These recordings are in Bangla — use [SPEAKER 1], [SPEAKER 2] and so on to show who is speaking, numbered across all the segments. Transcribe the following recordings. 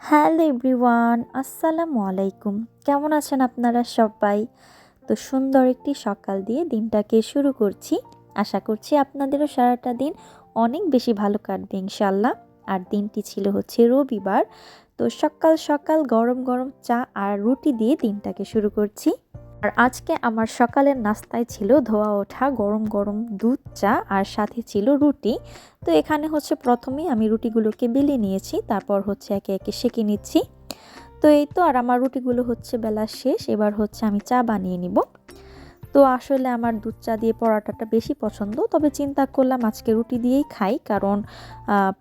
[SPEAKER 1] হ্যালো এভরিওয়ান, আসসালামু আলাইকুম। কেমন আছেন আপনারা সবাই? তো সুন্দর একটি সকাল দিয়ে দিনটাকে শুরু করছি। আশা করছি আপনাদেরও সারাটা দিন অনেক বেশি ভালো কাটবে ইনশাল্লাহ। আর দিনটি ছিল হচ্ছে রবিবার। তো সকাল সকাল গরম গরম চা আর রুটি দিয়ে দিনটাকে শুরু করছি। আর আজকে আমার সকালের নাস্তায় ছিল ধোয়া ওঠা গরম গরম দুধ চা আর সাথে ছিল রুটি। তো এখানে হচ্ছে প্রথমেই আমি রুটিগুলোকে বেলে নিয়েছি, তারপর হচ্ছে একে একে সেঁকে নিচ্ছি। তো এই তো, আর আমার রুটিগুলো হচ্ছে বেলা শেষ, এবার হচ্ছে আমি চা বানিয়ে নিব। তো আসলে আমার দুধ চা দিয়ে পরোটাটা বেশি পছন্দ, তবে চিন্তা করলাম আজকে রুটি দিয়েই খাই, কারণ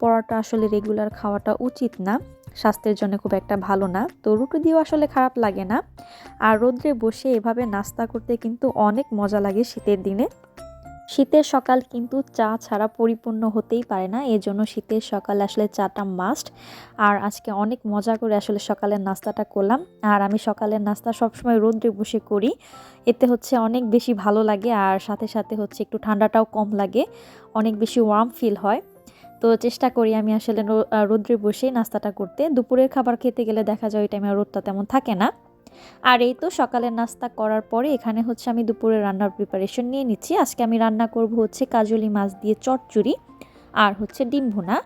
[SPEAKER 1] পরোটা আসলে রেগুলার খাওয়াটা উচিত না, স্বাস্থ্যের জন্য খুব একটা ভালো না। তো রুটি দিয়েও আসলে খারাপ লাগে না। আর রোদ্রে বসে এভাবে নাস্তা করতে কিন্তু অনেক মজা লাগে শীতের দিনে। শীতের সকাল কিন্তু চা ছাড়া পরিপূর্ণ হতেই পারে না, এজন্য শীতের সকালে আসলে চাটা মাস্ট। আর আজকে অনেক মজা করে আসলে সকালের নাস্তাটা করলাম। আর আমি সকালের নাস্তা সবসময় রোদ্রে বসে করি, এতে হচ্ছে অনেক বেশি ভালো লাগে, আর সাথে সাথে হচ্ছে একটু ঠান্ডাটাও কম লাগে, অনেক বেশি ওয়ার্ম ফিল হয়। তো চেষ্টা করি আমি আসলে রোদ্রে বসে নাস্তাটা করতে। দুপুরের খাবার খেতে গেলে দেখা যায় ওই টাইমে রোদটা তেমন থাকে না। আর এই তো সকালের নাস্তা করার পরে এখানে হচ্ছে আমি দুপুরে রান্নার প্রিপারেশন নিয়ে নিচ্ছি। আজকে আমি রান্না করব হচ্ছে কাজলি মাছ দিয়ে চচ্চড়ি আর হচ্ছে ডিম ভুনা।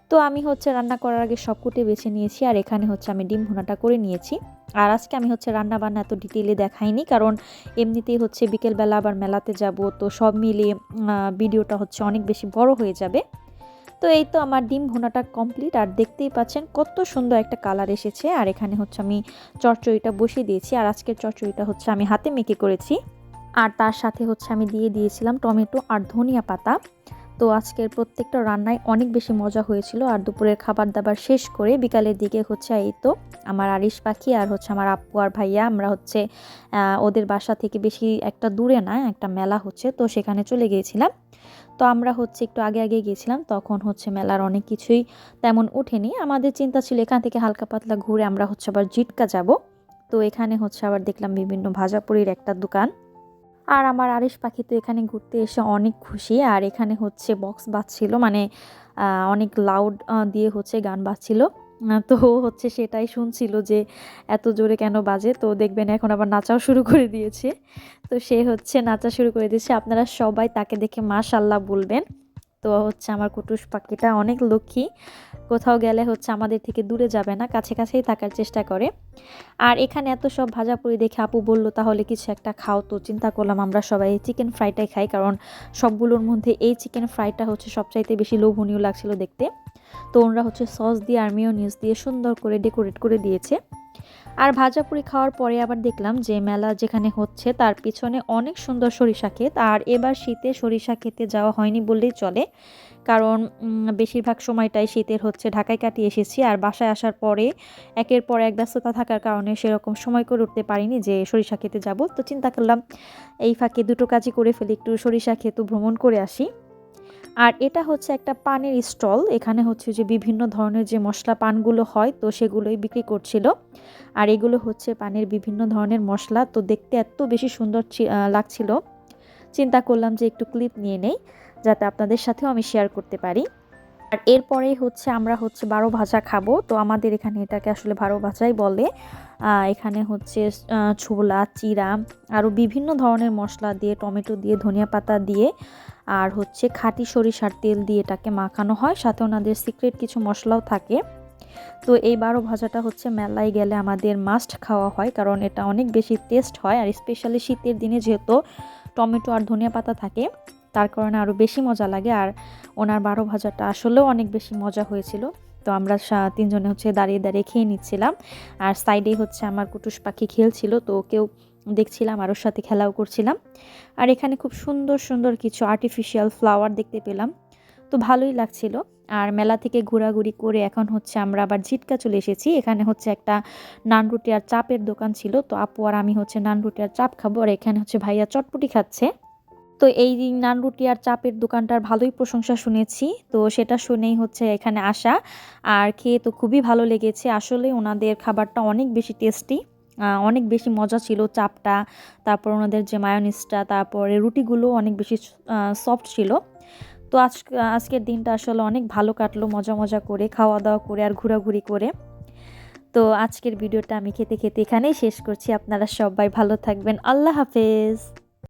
[SPEAKER 1] তো আমি হচ্ছে রান্না করার আগে সব কুটে বেছে নিয়েছি, আর এখানে হচ্ছে আমি ডিম ভুনাটা করে নিয়েছি। আর আজকে আমি হচ্ছে রান্না বান্না এত ডিটেইলে দেখাইনি, কারণ এমনিতেই হচ্ছে বিকেলবেলা আবার মেলাতে যাব, তো সব মিলিয়ে ভিডিওটা হচ্ছে অনেক বেশি বড় হয়ে যাবে। তো এই তো আমার ডিম ভুনাটা কমপ্লিট, আর দেখতেই পাচ্ছেন কত সুন্দর একটা কালার এসেছে। আর এখানে হচ্ছে আমি চচ্চড়িটা বসিয়ে দিয়েছি, আর আজকের চচ্চড়িটা হচ্ছে আমি হাতে মেখে করেছি। আর তার সাথে হচ্ছে আমি দিয়ে দিয়েছিলাম টমেটো আর ধনিয়া পাতা। তো আজকের প্রত্যেকটা রান্নায় অনেক বেশি মজা হয়েছিল। আর দুপুরের খাবার দাবার শেষ করে বিকালের দিকে হচ্ছে এই তো আমার আরিশ পাখি আর হচ্ছে আমার আপ্পু আর ভাইয়া, আমরা হচ্ছে ওদের বাসা থেকে বেশি একটা দূরে না, একটা মেলা হচ্ছে, তো সেখানে চলে গিয়েছিলাম। তো আমরা হচ্ছে একটু আগে আগে গিয়েছিলাম, তখন হচ্ছে মেলার অনেক কিছুই তেমন ওঠেনি। আমাদের চিন্তা ছিল এখান থেকে হালকা পাতলা ঘুরে আমরা হচ্ছে আবার জিটকা যাব। তো এখানে হচ্ছে আবার দেখলাম বিভিন্ন ভাজাপুরির একটা দোকান। আর আমার আরিশ পাখি তো এখানে ঘুরতে এসে অনেক খুশি। আর এখানে হচ্ছে বক্স বাজছিল, মানে অনেক লাউড দিয়ে হচ্ছে গান বাজছিল। তো ও হচ্ছে সেটাই শুনছিল যে এত জোরে কেন বাজে। তো দেখবেন এখন আবার নাচাও শুরু করে দিয়েছে। তো সে হচ্ছে নাচা শুরু করে দিয়েছে, আপনারা সবাই তাকে দেখে মাশাআল্লাহ বলবেন। তো হচ্ছে আমার কুটুস পাখিটা অনেক লক্ষ্মী, কোথাও গেলে হচ্ছে আমাদের থেকে দূরে যাবে না, কাছে কাছেই থাকার চেষ্টা করে। আর এখানে এত সব ভাজাপুরি দেখে আপু বলল তাহলে কিছু একটা খাও। তো চিন্তা করলাম আমরা সবাই চিকেন ফ্রাইটাই খাই, কারণ সবগুলোর মধ্যে এই চিকেন ফ্রাইটা হচ্ছে সবচাইতে বেশি লোভনীয় লাগছিল দেখতে। তো ওনারা হচ্ছে সস দিয়ে আর মিওনিজ দিয়ে সুন্দর করে ডেকোরেট করে দিয়েছে। আর ভাজাপুরি খাওয়ার পরে আবার দেখলাম যে মেলা যেখানে হচ্ছে তার পিছনে অনেক সুন্দর সরিষা ক্ষেত। আর এবার শীতে সরিষা খেতে যাওয়া হয়নি বললেই চলে, কারণ বেশিরভাগ সময়টাই শীতের হচ্ছে ঢাকায় কাটিয়ে এসেছি। আর বাসায় আসার পরে একের পর এক ব্যস্ততা থাকার কারণে সেরকম সময় করে উঠতে পারিনি যে সরিষা খেতে যাব। তো চিন্তা করলাম এই ফাঁকে দুটো কাজই করে ফেলি, একটু সরিষা ক্ষেত ভ্রমণ করে আসি। আর এটা হচ্ছে একটা পানের স্টল, এখানে হচ্ছে যে বিভিন্ন ধরনের যে মশলা পানগুলো হয় তো সেগুলোই বিক্রি করছিল। আর এগুলো হচ্ছে পানের বিভিন্ন ধরনের মশলা, তো দেখতে এত বেশি সুন্দর লাগছিল, চিন্তা করলাম যে একটু ক্লিপ নিয়ে নেই, যাতে আপনাদের সাথেও আমি শেয়ার করতে পারি। আর এরপরেই হচ্ছে আমরা হচ্ছে বারো ভাজা খাবো। তো আমাদের এখানে এটাকে আসলে বারো ভাজাই বলে। এখানে হচ্ছে ছোলা চিরা আরও বিভিন্ন ধরনের মশলা দিয়ে, টমেটো দিয়ে, ধনিয়া পাতা দিয়ে, আর হচ্ছে খাঁটি সরিষার তেল দিয়ে এটাকে মাখানো হয়, সাথে ওনাদের সিক্রেট কিছু মশলাও থাকে। তো এই বারো ভাজাটা হচ্ছে মেলায় গেলে আমাদের মাস্ট খাওয়া হয়, কারণ এটা অনেক বেশি টেস্ট হয়। আর স্পেশালি শীতের দিনে যেহেতু টমেটো আর ধনিয়া পাতা থাকে, তার কারণে আরও বেশি মজা লাগে। আর ওনার বারো ভাজাটা আসলেও অনেক বেশি মজা হয়েছিল। তো আমরা তিনজনে হচ্ছে দাঁড়িয়ে দাঁড়িয়ে খেয়ে নিচ্ছিলাম। আর সাইডে হচ্ছে আমার কুটুস পাখি খেলছিল, তো ওকেও দেখছিলাম আর ওর সাথে খেলাও করছিলাম। আর এখানে খুব সুন্দর সুন্দর কিছু আর্টিফিশিয়াল ফ্লাওয়ার দেখতে পেলাম, তো ভালোই লাগছিল। আর মেলা থেকে ঘোরাঘুরি করে এখন হচ্ছে আমরা আবার ঝিটকা চলে এসেছি। এখানে হচ্ছে একটা নান রুটি আর চাপের দোকান ছিল, তো আপু আর আমি হচ্ছে নান রুটি আর চাপ খাবো, আর এখানে হচ্ছে ভাইয়া চটপটি খাচ্ছে। তো এই নান রুটি আর চাপের দোকানটার ভালোই প্রশংসা শুনেছি, তো সেটা শুনেই হচ্ছে এখানে আসা। আর খেয়ে তো খুবই ভালো লেগেছে, আসলে ওনাদের খাবারটা অনেক বেশি টেস্টি, অনেক বেশি মজা ছিল চাপটা, তারপর ওনাদের যে মায়োনিজটা, তারপরে রুটিগুলো অনেক বেশি সফট ছিল। তো আজকের দিনটা আসলে অনেক ভালো কাটলো, মজা মজা করে খাওয়া দাওয়া করে আর ঘোরাঘুরি করে। তো আজকের ভিডিওটা আমি খেতে খেতে এখানেই শেষ করছি। আপনারা সবাই ভালো থাকবেন। আল্লাহ হাফেজ।